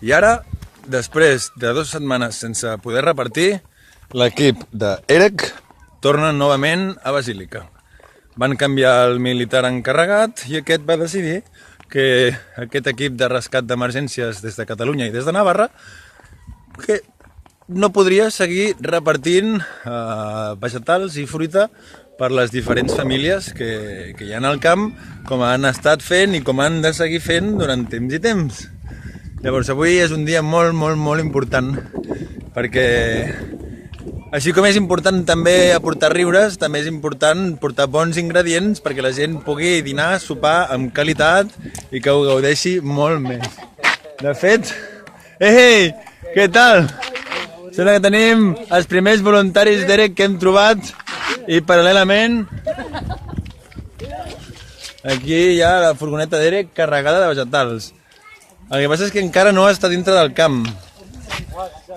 I ara, després de 2 setmanes sense poder repartir, l'equip d'EREC torna novament a Basílica. Van canviar el militar encarregat i aquest va decidir que aquest equip de rescat d'emergències des de Catalunya i des de Navarra que no podria seguir repartint vegetals i fruita per les diferents famílies que hi ha al camp, com han estat fent i com han de seguir fent durant temps i temps. Llavors avui és un dia molt important, perquè així com és important també aportar riures, també és important portar bons ingredients perquè la gent pugui dinar, sopar amb qualitat i que ho gaudeixi molt més. De fet, ei, què tal? Sembla que tenim els primers voluntaris d'EREC que hem trobat i paral·lelament aquí hi ha la furgoneta d'EREC carregada de vegetals. El que passa és que encara no està dintre del camp.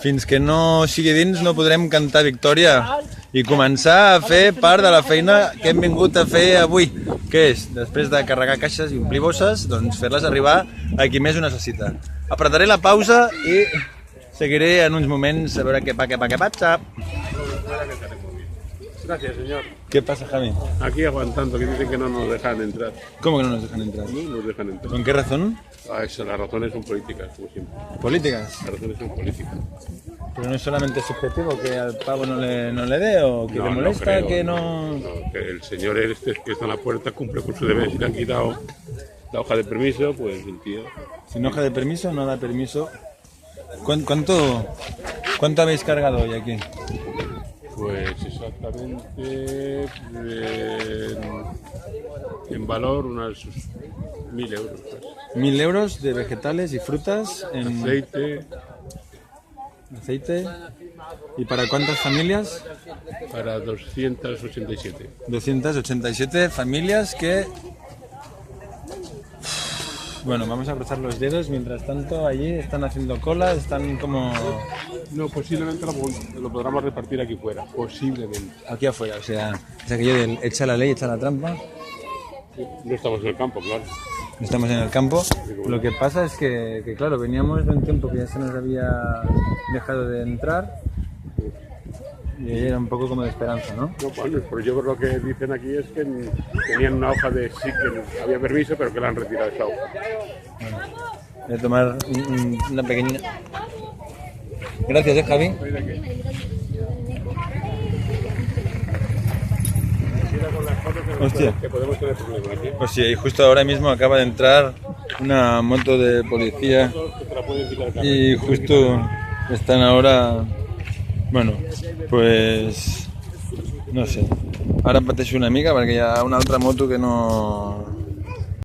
Fins que no sigui dins no podrem cantar victòria i començar a fer part de la feina que hem vingut a fer avui, que és, després de carregar caixes i omplir bosses, doncs fer-les arribar a qui més ho necessita. Apretaré la pausa i seguiré en uns moments a veure què passa. Gracias, señor. ¿Qué pasa, Javi? Aquí aguantando, que dicen que no nos dejan entrar. ¿Cómo que no nos dejan entrar? No nos dejan entrar. ¿Con qué razón? Eso, las razones son políticas, como siempre. ¿Políticas? Las razones son políticas. Pero no es solamente subjetivo que al pavo no le dé o que le molesta, creo, que no... No, que el señor este que está en la puerta cumple con su deber. Si le han quitado la hoja de permiso, pues el tío... Sin hoja de permiso, no da permiso. ¿Cuánto habéis cargado hoy aquí? Pues exactamente en valor unos 1.000 euros. Pues. 1.000 euros de vegetales y frutas en aceite. ¿Y para cuántas familias? Para 287. 287 familias que... Bueno, vamos a cruzar los dedos, mientras tanto allí están haciendo cola, están como... No, posiblemente lo podamos repartir aquí fuera, posiblemente. Aquí afuera, o sea, es aquello del echa la ley, echa la trampa. No estamos en el campo, claro. No estamos en el campo. Lo que pasa es que claro, veníamos de un tiempo que ya se nos había dejado de entrar y era un poco como de esperanza, ¿no? No, bueno, pues yo creo que lo que dicen aquí es que tenían una hoja de sí que había permiso, pero que la han retirado esa hoja. Bueno, voy a tomar una pequeña... Gracias, Javi. Hostia. Que podemos tener problemas aquí. Hostia, y justo ahora mismo acaba de entrar una moto de policía y justo están ahora... Bueno, pues... No sé. Ara pateixo una mica perquè hi ha una altra moto que no